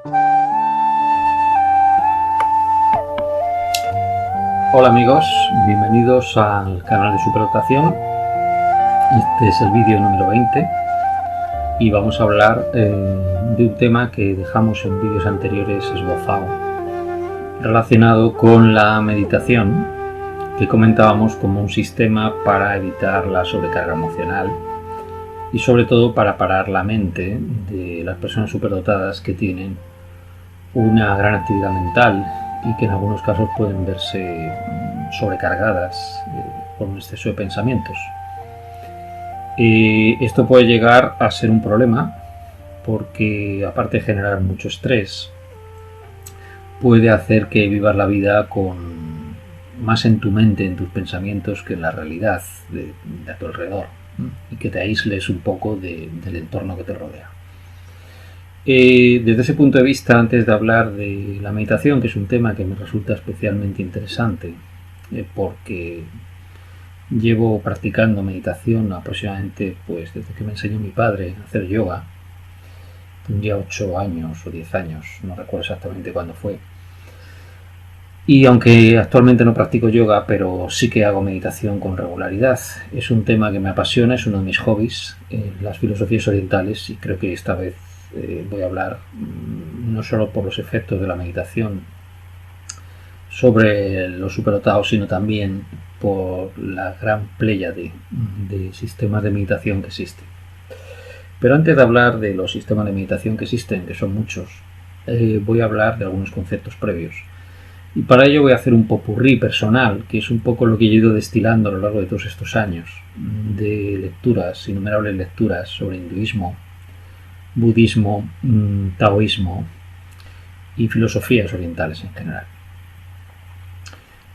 Hola amigos, bienvenidos al canal de Superdotación. Este es el vídeo número 20 y vamos a hablar de un tema que dejamos en vídeos anteriores esbozado, relacionado con la meditación, que comentábamos como un sistema para evitar la sobrecarga emocional y sobre todo para parar la mente de las personas superdotadas que tienen una gran actividad mental y que en algunos casos pueden verse sobrecargadas por un exceso de pensamientos. Esto puede llegar a ser un problema porque, aparte de generar mucho estrés, puede hacer que vivas la vida con más en tu mente, en tus pensamientos, que en la realidad de a tu alrededor, y que te aísles un poco del entorno que te rodea. Desde ese punto de vista, antes de hablar de la meditación, que es un tema que me resulta especialmente interesante, porque llevo practicando meditación aproximadamente desde que me enseñó mi padre a hacer yoga, tendría 8 años o 10 años, no recuerdo exactamente cuándo fue. Y aunque actualmente no practico yoga, pero sí que hago meditación con regularidad. Es un tema que me apasiona, es uno de mis hobbies, las filosofías orientales, y creo que esta vez voy a hablar no solo por los efectos de la meditación sobre los superdotados, sino también por la gran pléyade de sistemas de meditación que existen. Pero antes de hablar de los sistemas de meditación que existen, que son muchos, voy a hablar de algunos conceptos previos. Y para ello voy a hacer un popurrí personal, que es un poco lo que he ido destilando a lo largo de todos estos años, de lecturas, innumerables lecturas sobre hinduismo, budismo, taoísmo y filosofías orientales en general.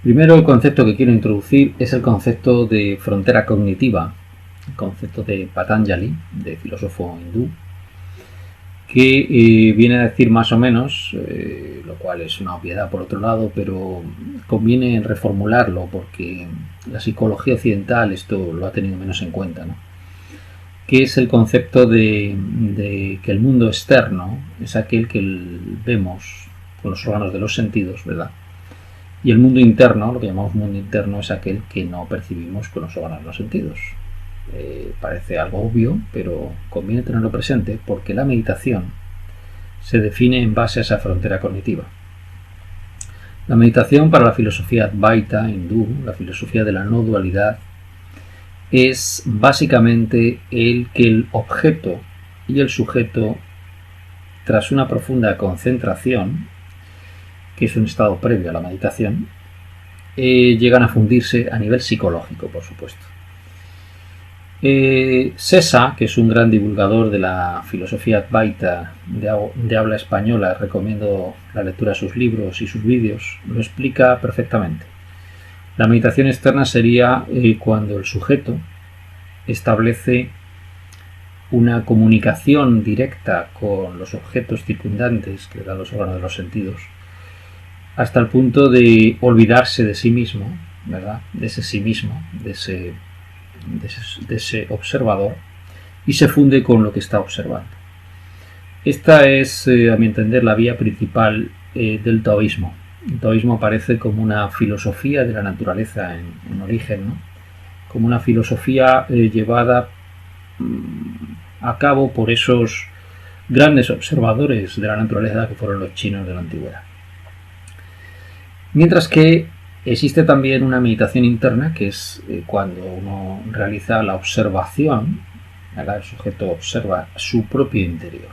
Primero, el concepto que quiero introducir es el concepto de frontera cognitiva, el concepto de Patanjali, de filósofo hindú, que viene a decir más o menos, lo cual es una obviedad por otro lado, pero conviene reformularlo porque la psicología occidental esto lo ha tenido menos en cuenta, ¿no? Que es el concepto de que el mundo externo es aquel que vemos con los órganos de los sentidos, ¿verdad? Y el mundo interno, lo que llamamos mundo interno, es aquel que no percibimos con los órganos de los sentidos. Parece algo obvio, pero conviene tenerlo presente porque la meditación se define en base a esa frontera cognitiva. La meditación, para la filosofía Advaita hindú, la filosofía de la no dualidad, es básicamente que el objeto y el sujeto, tras una profunda concentración, que es un estado previo a la meditación, llegan a fundirse a nivel psicológico, por supuesto. Sesa, que es un gran divulgador de la filosofía Advaita de habla española, recomiendo la lectura de sus libros y sus vídeos, lo explica perfectamente. La meditación externa sería cuando el sujeto establece una comunicación directa con los objetos circundantes que dan los órganos de los sentidos, hasta el punto de olvidarse de sí mismo, ¿verdad? De ese sí mismo, de ese observador, y se funde con lo que está observando. Esta es, a mi entender, la vía principal del taoísmo. El taoísmo aparece como una filosofía de la naturaleza en origen, ¿no? Como una filosofía llevada a cabo por esos grandes observadores de la naturaleza que fueron los chinos de la antigüedad. Mientras que existe también una meditación interna, que es cuando uno realiza la observación, ¿verdad? El sujeto observa su propio interior.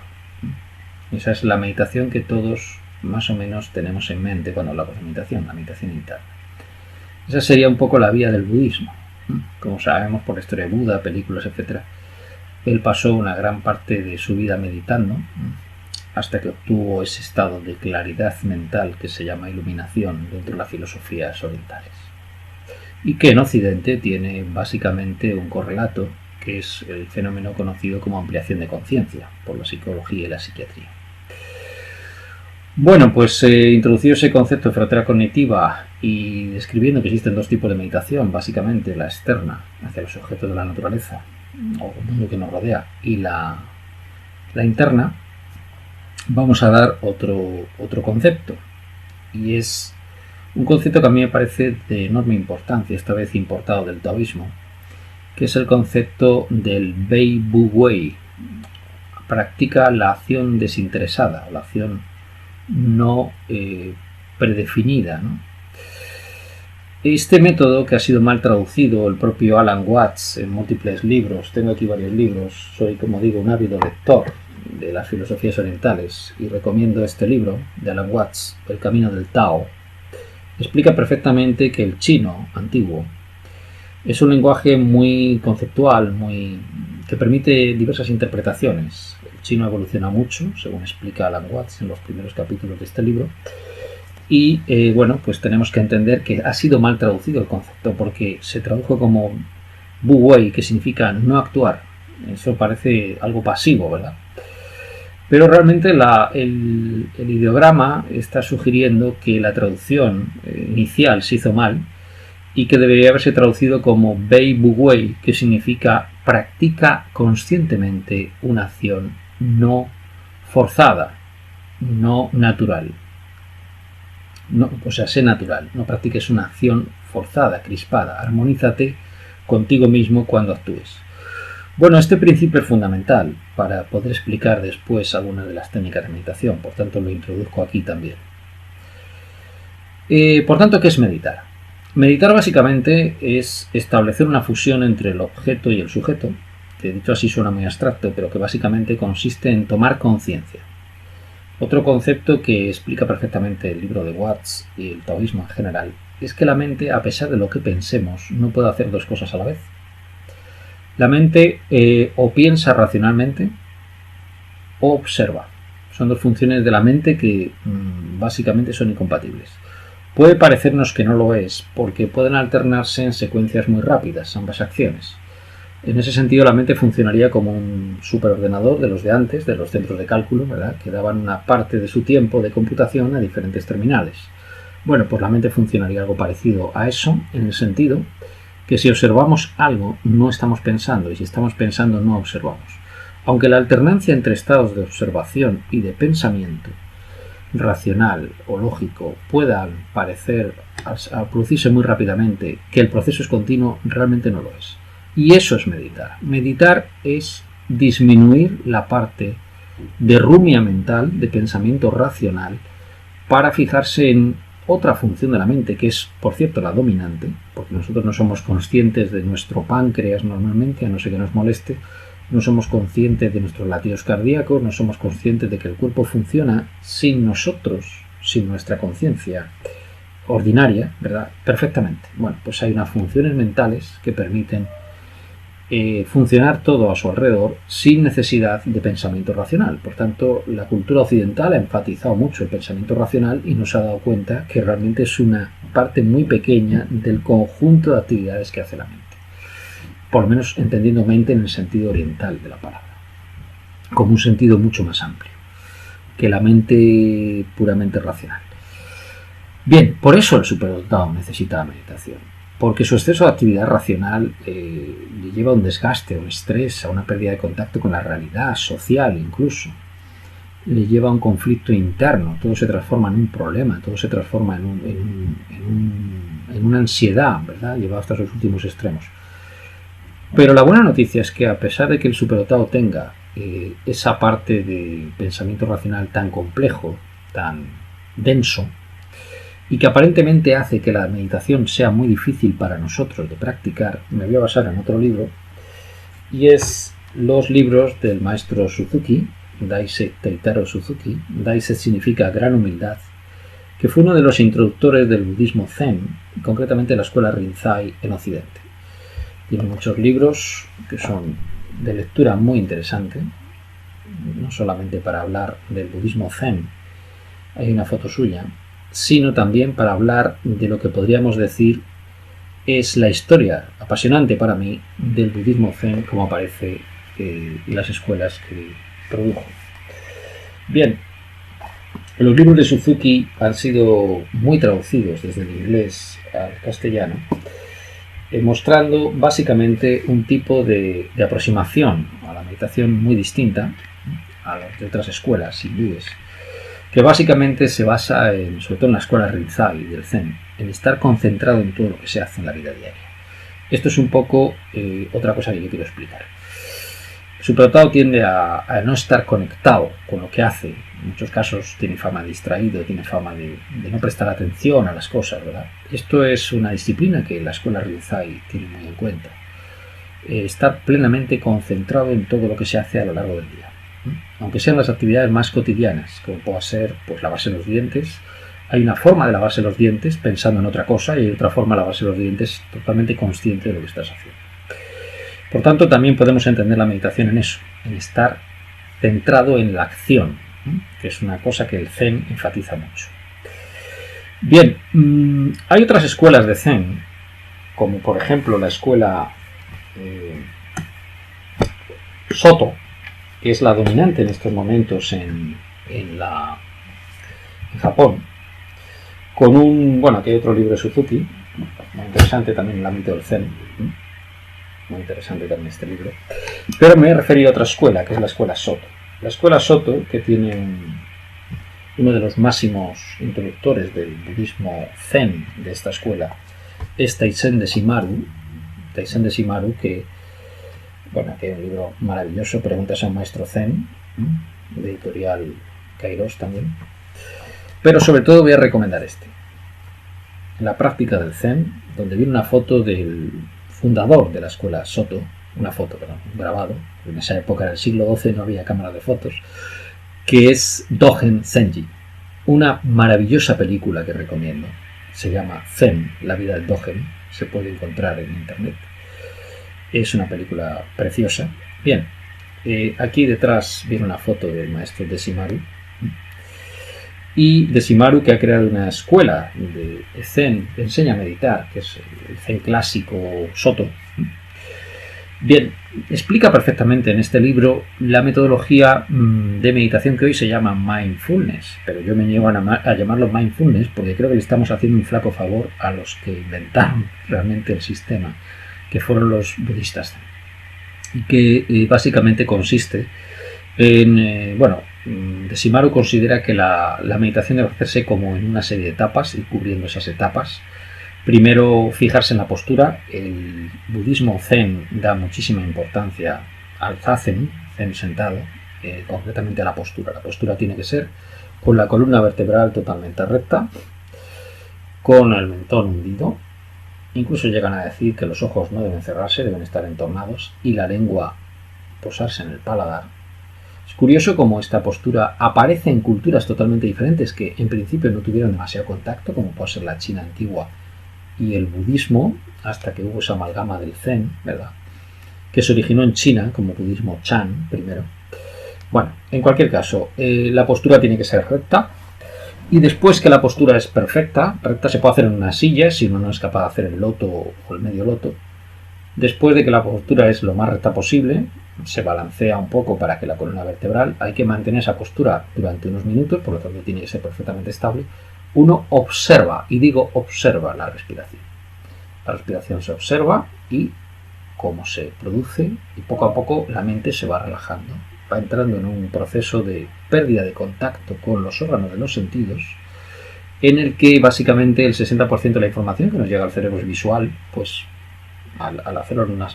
Esa es la meditación que todos más o menos tenemos en mente cuando hablamos de meditación, la meditación interna. Esa sería un poco la vía del budismo. Como sabemos por la historia de Buda, películas, etc., él pasó una gran parte de su vida meditando hasta que obtuvo ese estado de claridad mental que se llama iluminación dentro de las filosofías orientales, y que en Occidente tiene básicamente un correlato, que es el fenómeno conocido como ampliación de conciencia por la psicología y la psiquiatría. Bueno, pues introducido ese concepto de frontera cognitiva y describiendo que existen dos tipos de meditación, básicamente la externa, hacia los objetos de la naturaleza o el mundo que nos rodea, y la interna, vamos a dar otro concepto, y es un concepto que a mí me parece de enorme importancia, esta vez importado del taoísmo, que es el concepto del Bei Bu Wei. Practica la acción desinteresada, la acción no predefinida, ¿no? Este método, que ha sido mal traducido, el propio Alan Watts en múltiples libros, tengo aquí varios libros, soy, como digo, un ávido lector de las filosofías orientales y recomiendo este libro de Alan Watts, El camino del Tao, explica perfectamente que el chino antiguo es un lenguaje muy conceptual, que permite diversas interpretaciones. El chino evoluciona mucho, según explica Alan Watts en los primeros capítulos de este libro, y bueno, pues tenemos que entender que ha sido mal traducido el concepto, porque se tradujo como Bu Wei, que significa no actuar. Eso parece algo pasivo, ¿verdad? Pero realmente el ideograma está sugiriendo que la traducción inicial se hizo mal y que debería haberse traducido como Bei Bu Wei, que significa practica conscientemente una acción no forzada, no natural. No, o sea, sé natural, no practiques una acción forzada, crispada, armonízate contigo mismo cuando actúes. Bueno, este principio es fundamental para poder explicar después algunas de las técnicas de meditación, por tanto lo introduzco aquí también. Por tanto, ¿qué es meditar? Meditar básicamente es establecer una fusión entre el objeto y el sujeto, que dicho así suena muy abstracto, pero que básicamente consiste en tomar conciencia. Otro concepto que explica perfectamente el libro de Watts y el taoísmo en general es que la mente, a pesar de lo que pensemos, no puede hacer dos cosas a la vez. La mente o piensa racionalmente o observa. Son dos funciones de la mente que básicamente son incompatibles. Puede parecernos que no lo es, porque pueden alternarse en secuencias muy rápidas ambas acciones. En ese sentido, la mente funcionaría como un superordenador de los de antes, de los centros de cálculo, ¿verdad?, que daban una parte de su tiempo de computación a diferentes terminales. Bueno, pues la mente funcionaría algo parecido a eso, en el sentido que si observamos algo, no estamos pensando, y si estamos pensando, no observamos. Aunque la alternancia entre estados de observación y de pensamiento racional o lógico puedan parecer a producirse muy rápidamente, que el proceso es continuo, realmente no lo es. Y eso es meditar. Meditar es disminuir la parte de rumia mental, de pensamiento racional, para fijarse en otra función de la mente, que es, por cierto, la dominante, porque nosotros no somos conscientes de nuestro páncreas normalmente, a no ser que nos moleste, no somos conscientes de nuestros latidos cardíacos, no somos conscientes de que el cuerpo funciona sin nosotros, sin nuestra conciencia ordinaria, ¿verdad?, perfectamente. Bueno, pues hay unas funciones mentales que permiten funcionar todo a su alrededor sin necesidad de pensamiento racional. Por tanto, la cultura occidental ha enfatizado mucho el pensamiento racional y nos ha dado cuenta que realmente es una parte muy pequeña del conjunto de actividades que hace la mente. Por lo menos entendiendo mente en el sentido oriental de la palabra, como un sentido mucho más amplio que la mente puramente racional. Bien, por eso el superdotado necesita la meditación, porque su exceso de actividad racional le lleva a un desgaste, a un estrés, a una pérdida de contacto con la realidad social incluso. Le lleva a un conflicto interno, todo se transforma en un problema, todo se transforma en una ansiedad, ¿verdad?, llevado hasta sus últimos extremos. Pero la buena noticia es que, a pesar de que el superdotado tenga esa parte de pensamiento racional tan complejo, tan denso, y que aparentemente hace que la meditación sea muy difícil para nosotros de practicar, me voy a basar en otro libro, y es los libros del maestro Suzuki, Daisei Teitaro Suzuki. Daisei significa gran humildad, que fue uno de los introductores del budismo Zen, concretamente la escuela Rinzai en Occidente. Tiene muchos libros que son de lectura muy interesante, no solamente para hablar del budismo Zen, hay una foto suya, sino también para hablar de lo que podríamos decir es la historia apasionante para mí del budismo Zen, como aparece en las escuelas que produjo. Bien, los libros de Suzuki han sido muy traducidos desde el inglés al castellano, mostrando básicamente un tipo de aproximación a la meditación muy distinta, a los de otras escuelas hindúes, que básicamente se basa, sobre todo en la escuela Rinzai del Zen, en estar concentrado en todo lo que se hace en la vida diaria. Esto es un poco otra cosa que yo quiero explicar. El superdotado tiende a no estar conectado con lo que hace. En muchos casos tiene fama de distraído, tiene fama de no prestar atención a las cosas, ¿verdad? Esto es una disciplina que la escuela Rinzai tiene muy en cuenta. Estar plenamente concentrado en todo lo que se hace a lo largo del día. Aunque sean las actividades más cotidianas, como pueda ser pues, lavarse los dientes. Hay una forma de lavarse los dientes pensando en otra cosa y hay otra forma de lavarse los dientes totalmente consciente de lo que estás haciendo. Por tanto, también podemos entender la meditación en eso, en estar centrado en la acción, que es una cosa que el Zen enfatiza mucho. Bien, hay otras escuelas de Zen, como por ejemplo la escuela Soto, que es la dominante en estos momentos en Japón, con aquí hay otro libro de Suzuki, muy interesante también en el ámbito del Zen, muy interesante también este libro, pero me he referido a otra escuela, que es la escuela Soto. La escuela Soto, que tiene uno de los máximos introductores del budismo Zen de esta escuela, es Taisen de Shimaru, que hay un libro maravilloso, Preguntas a un maestro Zen, de editorial Kairos también. Pero sobre todo voy a recomendar este. La práctica del Zen, donde viene una foto del fundador de la escuela Soto, un grabado, en esa época del siglo XII no había cámara de fotos, que es Dogen Zenji. Una maravillosa película que recomiendo. Se llama Zen, la vida del Dogen, se puede encontrar en internet. Es una película preciosa. Bien, aquí detrás viene una foto del maestro Deshimaru. Y Deshimaru, que ha creado una escuela de Zen, que enseña a meditar, que es el Zen clásico Soto. Bien, explica perfectamente en este libro la metodología de meditación que hoy se llama mindfulness, pero yo me niego a llamarlo mindfulness porque creo que le estamos haciendo un flaco favor a los que inventaron realmente el sistema, que fueron los budistas, y que básicamente consiste en, Deshimaru considera que la meditación debe hacerse como en una serie de etapas, y cubriendo esas etapas. Primero, fijarse en la postura. El budismo Zen da muchísima importancia al Zazen, Zen sentado, concretamente a la postura. La postura tiene que ser con la columna vertebral totalmente recta, con el mentón hundido. Incluso llegan a decir que los ojos no deben cerrarse, deben estar entornados, y la lengua posarse en el paladar. Es curioso cómo esta postura aparece en culturas totalmente diferentes que en principio no tuvieron demasiado contacto, como puede ser la China antigua y el budismo, hasta que hubo esa amalgama del Zen, ¿verdad?, que se originó en China como budismo Chan primero. En cualquier caso, la postura tiene que ser recta, y después que la postura es recta se puede hacer en una silla si uno no es capaz de hacer el loto o el medio loto. Después de que la postura es lo más recta posible, se balancea un poco para que la columna vertebral, hay que mantener esa postura durante unos minutos, por lo tanto tiene que ser perfectamente estable. Uno observa, y digo observa la respiración. La respiración se observa y cómo se produce, y poco a poco la mente se va relajando. Va entrando en un proceso de pérdida de contacto con los órganos de los sentidos, en el que básicamente el 60% de la información que nos llega al cerebro es visual, pues al hacerlo en una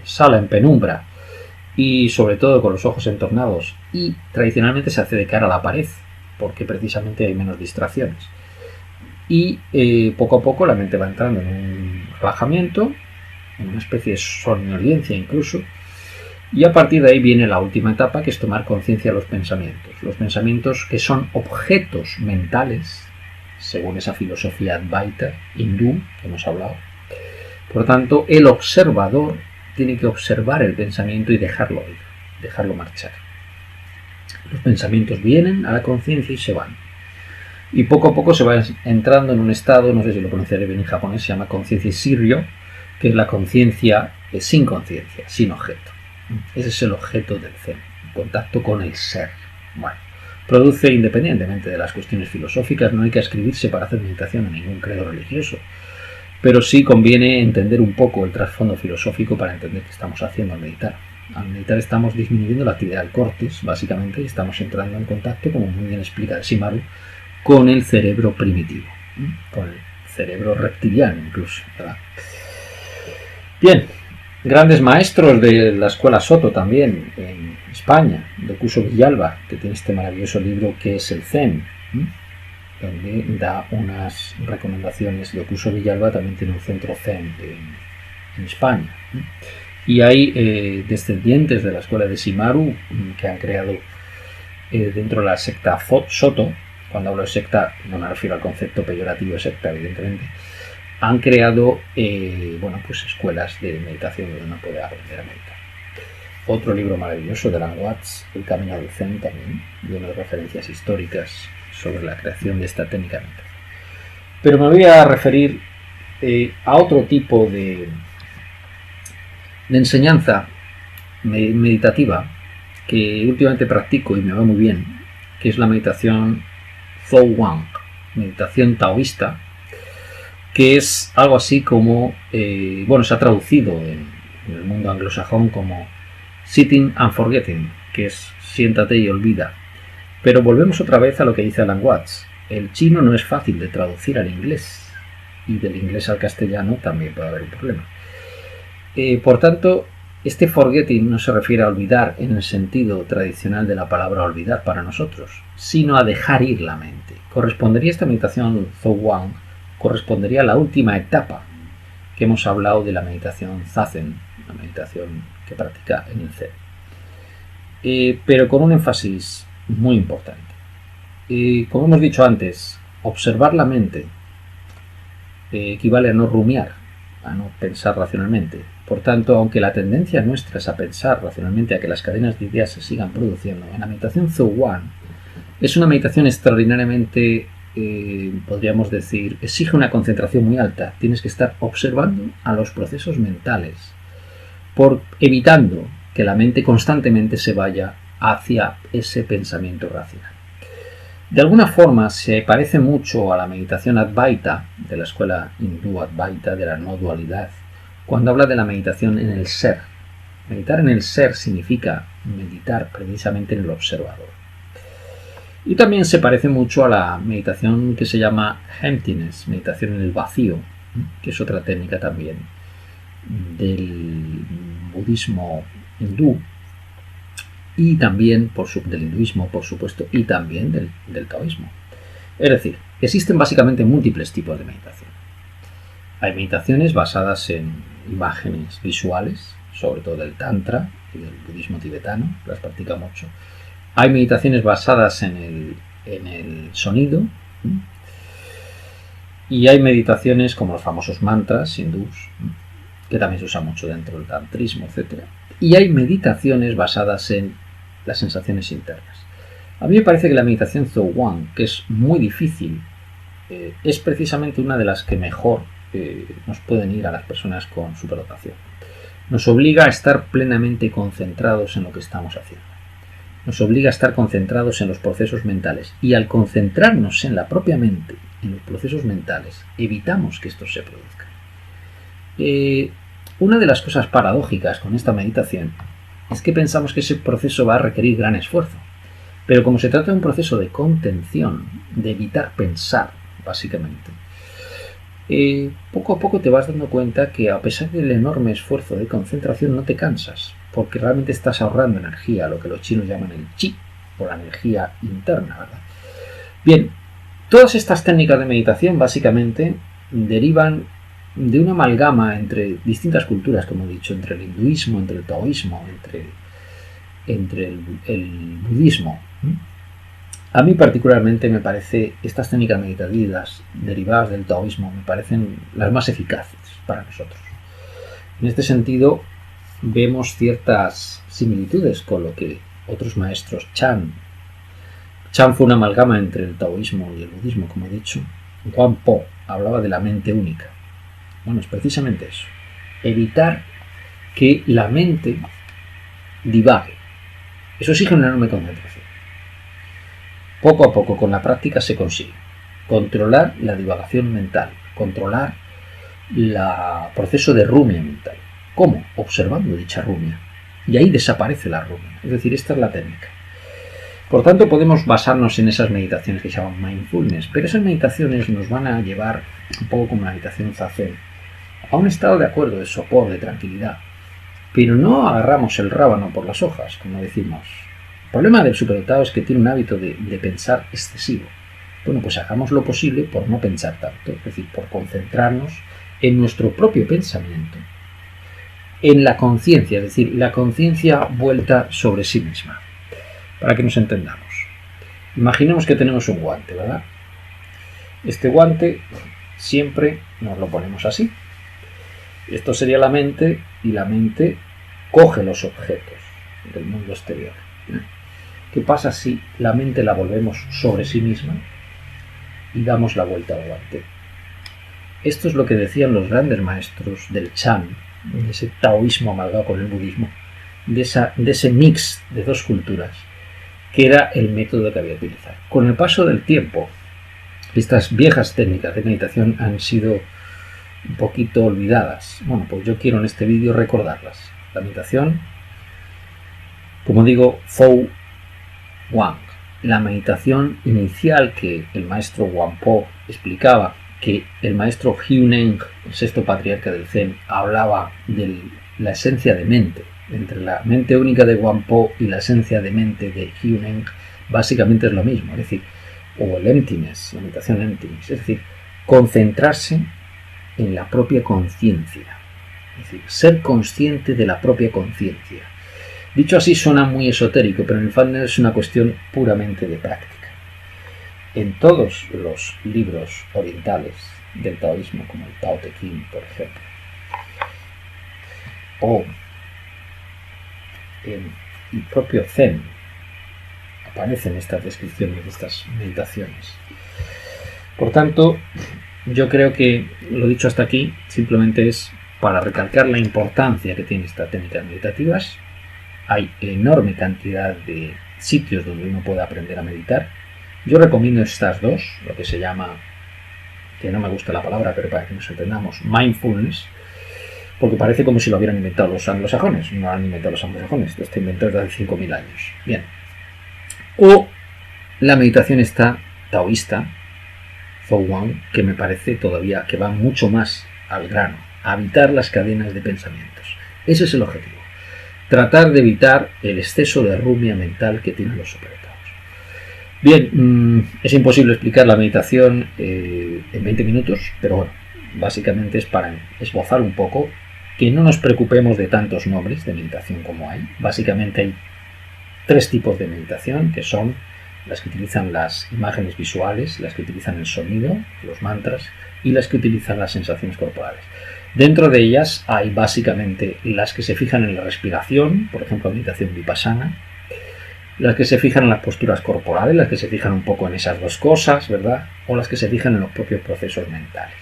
sala en penumbra y sobre todo con los ojos entornados, y tradicionalmente se hace de cara a la pared porque precisamente hay menos distracciones, y poco a poco la mente va entrando en un relajamiento, en una especie de somnolencia incluso, y a partir de ahí viene la última etapa, que es tomar conciencia de los pensamientos que son objetos mentales según esa filosofía Advaita hindú que hemos hablado. Por tanto, el observador tiene que observar el pensamiento y dejarlo ir, dejarlo marchar. Los pensamientos vienen a la conciencia y se van. Y poco a poco se va entrando en un estado, no sé si lo pronunciaré bien en japonés, se llama conciencia Shiryo, que es la conciencia sin conciencia, sin objeto. Ese es el objeto del Zen, el contacto con el ser. Produce, independientemente de las cuestiones filosóficas, no hay que inscribirse para hacer meditación en ningún credo religioso, pero sí conviene entender un poco el trasfondo filosófico para entender qué estamos haciendo al meditar. Al meditar estamos disminuyendo la actividad del córtex, básicamente, y estamos entrando en contacto, como muy bien explica Shimaru, con el cerebro primitivo, con el cerebro reptiliano incluso, ¿verdad? Bien, grandes maestros de la escuela Soto también en España, Dokuso Villalba, que tiene este maravilloso libro que es el Zen, donde da unas recomendaciones. Dokuso Villalba también tiene un centro Zen en España. Y hay descendientes de la escuela de Shimaru que han creado dentro de la secta Soto. Cuando hablo de secta no me refiero al concepto peyorativo de secta, evidentemente. Han creado pues escuelas de meditación donde uno puede aprender a meditar. Otro libro maravilloso de Alan Watts, El Camino del Zen, también, lleno de referencias históricas sobre la creación de esta técnica de meditación. Pero me voy a referir a otro tipo de enseñanza meditativa que últimamente practico y me va muy bien, que es la meditación Zhou Wang, meditación taoísta, que es algo así como, se ha traducido en el mundo anglosajón como Sitting and Forgetting, que es siéntate y olvida. Pero volvemos otra vez a lo que dice Alan Watts. El chino no es fácil de traducir al inglés, y del inglés al castellano también puede haber un problema. Por tanto, este forgetting no se refiere a olvidar en el sentido tradicional de la palabra olvidar para nosotros, sino a dejar ir la mente. Correspondería esta meditación Zhou Wang, correspondería a la última etapa que hemos hablado de la meditación Zazen, la meditación que practica en el Zen. Pero con un énfasis muy importante. Como hemos dicho antes, observar la mente equivale a no rumiar, a no pensar racionalmente. Por tanto, aunque la tendencia nuestra es a pensar racionalmente, a que las cadenas de ideas se sigan produciendo, en la meditación Zhou Wang es una meditación extraordinariamente, podríamos decir, exige una concentración muy alta. Tienes que estar observando a los procesos mentales, evitando que la mente constantemente se vaya hacia ese pensamiento racional. De alguna forma se parece mucho a la meditación Advaita, de la escuela hindú Advaita, de la no dualidad, cuando habla de la meditación en el ser. Meditar en el ser significa meditar precisamente en el observador. Y también se parece mucho a la meditación que se llama Emptiness, meditación en el vacío, que es otra técnica también del budismo hindú, y también del hinduismo, por supuesto, y también del taoísmo. Es decir, existen básicamente múltiples tipos de meditación. Hay meditaciones basadas en imágenes visuales, sobre todo del tantra y del budismo tibetano, las practica mucho. Hay meditaciones basadas en el sonido, y hay meditaciones como los famosos mantras hindús, que también se usan mucho dentro del tantrismo, etc. Y hay meditaciones basadas en las sensaciones internas. A mí me parece que la meditación Zhou Wang, que es muy difícil, es precisamente una de las que mejor nos pueden ir a las personas con superdotación. Nos obliga a estar plenamente concentrados en lo que estamos haciendo. Nos obliga a estar concentrados en los procesos mentales. Y al concentrarnos en la propia mente, en los procesos mentales, evitamos que estos se produzcan. Una de las cosas paradójicas con esta meditación es que pensamos que ese proceso va a requerir gran esfuerzo. Pero como se trata de un proceso de contención, de evitar pensar, básicamente, poco a poco te vas dando cuenta que a pesar del enorme esfuerzo de concentración no te cansas, porque realmente estás ahorrando energía, lo que los chinos llaman el chi, o la energía interna, ¿verdad? Bien, todas estas técnicas de meditación básicamente derivan de una amalgama entre distintas culturas, como he dicho, entre el hinduismo, entre el taoísmo, entre el budismo. A mí particularmente me parece estas técnicas meditativas derivadas del taoísmo me parecen las más eficaces para nosotros. En este sentido vemos ciertas similitudes con lo que otros maestros Chan fue una amalgama entre el taoísmo y el budismo, como he dicho. Juan Po hablaba de la mente única. Bueno, es precisamente eso. Evitar que la mente divague. Eso exige una enorme concentración. Poco a poco, con la práctica, se consigue controlar la divagación mental, controlar el proceso de rumia mental. ¿Cómo? Observando dicha rumia y ahí desaparece la rumia. Es decir, esta es la técnica. Por tanto, podemos basarnos en esas meditaciones que se llaman mindfulness, pero esas meditaciones nos van a llevar, un poco como la meditación zazen, a un estado de acuerdo, de sopor, de tranquilidad. Pero no agarramos el rábano por las hojas, como decimos. El problema del superdotado es que tiene un hábito de pensar excesivo. Bueno, pues hagamos lo posible por no pensar tanto, es decir, por concentrarnos en nuestro propio pensamiento, en la conciencia, es decir, la conciencia vuelta sobre sí misma. Para que nos entendamos. Imaginemos que tenemos un guante, ¿verdad? Este guante siempre nos lo ponemos así. Esto sería la mente, y la mente coge los objetos del mundo exterior. ¿Qué pasa si la mente la volvemos sobre sí misma y damos la vuelta al guante? Esto es lo que decían los grandes maestros del Chan, de ese taoísmo amalgado con el budismo, de ese mix de dos culturas, que era el método que había que utilizar. Con el paso del tiempo, estas viejas técnicas de meditación han sido un poquito olvidadas. Bueno, pues yo quiero en este vídeo recordarlas. La meditación, como digo, Fo Wang, la meditación inicial que el maestro Wampo explicaba, que el maestro Huineng, el sexto patriarca del Zen, hablaba de la esencia de mente. Entre la mente única de Wampo y la esencia de mente de Huineng, básicamente es lo mismo, es decir, o el emptiness, la meditación emptiness, es decir, concentrarse en la propia conciencia, es decir, ser consciente de la propia conciencia. Dicho así suena muy esotérico, pero en el fondo es una cuestión puramente de práctica. En todos los libros orientales del taoísmo, como el Tao Te Ching, por ejemplo, o en el propio Zen, aparecen estas descripciones de estas meditaciones. Por tanto, yo creo que lo dicho hasta aquí simplemente es para recalcar la importancia que tiene esta técnicas meditativas. Hay enorme cantidad de sitios donde uno puede aprender a meditar. Yo recomiendo estas dos, lo que se llama, que no me gusta la palabra, pero para que nos entendamos, mindfulness, porque parece como si lo hubieran inventado los anglosajones. No lo han inventado los anglosajones, esto está inventado desde hace 5.000 años. Bien. O la meditación está taoísta, Fo Wang, que me parece todavía que va mucho más al grano, a evitar las cadenas de pensamientos. Ese es el objetivo. Tratar de evitar el exceso de rumia mental que tienen los superdotados. Bien, es imposible explicar la meditación en 20 minutos, pero bueno, básicamente es para esbozar un poco, que no nos preocupemos de tantos nombres de meditación como hay. Básicamente hay 3 tipos de meditación, que son las que utilizan las imágenes visuales, las que utilizan el sonido, los mantras, y las que utilizan las sensaciones corporales. Dentro de ellas hay básicamente las que se fijan en la respiración, por ejemplo, meditación vipassana, las que se fijan en las posturas corporales, las que se fijan un poco en esas dos cosas, ¿verdad? O las que se fijan en los propios procesos mentales.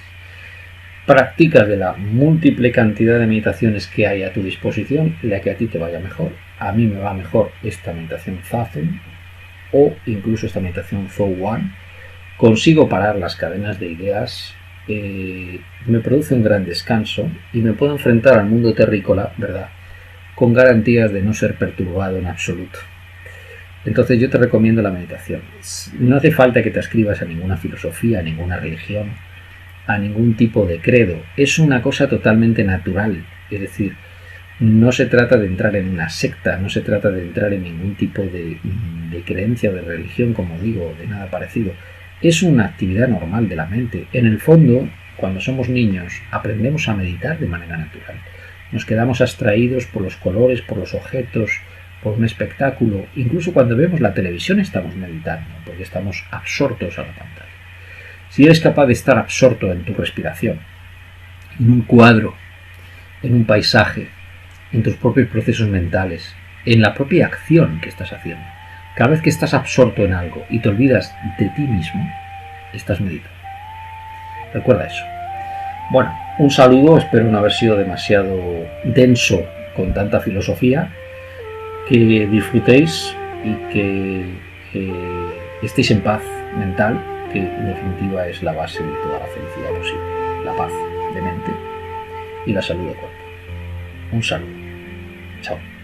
Practicas de la múltiple cantidad de meditaciones que hay a tu disposición, la que a ti te vaya mejor. A mí me va mejor esta meditación Zazen o incluso esta meditación Fo Wang. Consigo parar las cadenas de ideas, me produce un gran descanso y me puedo enfrentar al mundo terrícola, ¿verdad?, con garantías de no ser perturbado en absoluto. Entonces yo te recomiendo la meditación. No hace falta que te adscribas a ninguna filosofía, a ninguna religión, a ningún tipo de credo. Es una cosa totalmente natural. Es decir, no se trata de entrar en una secta, no se trata de entrar en ningún tipo de creencia o de religión, como digo, de nada parecido. Es una actividad normal de la mente. En el fondo, cuando somos niños, aprendemos a meditar de manera natural. Nos quedamos abstraídos por los colores, por los objetos, por un espectáculo. Incluso cuando vemos la televisión estamos meditando, porque estamos absortos a la pantalla. Si eres capaz de estar absorto en tu respiración, en un cuadro, en un paisaje, en tus propios procesos mentales, en la propia acción que estás haciendo, cada vez que estás absorto en algo y te olvidas de ti mismo, estás meditando. Recuerda eso. Bueno, un saludo, espero no haber sido demasiado denso con tanta filosofía, que disfrutéis y que estéis en paz mental, que en definitiva es la base de toda la felicidad posible, la paz de mente y la salud de cuerpo. Un saludo. Chao.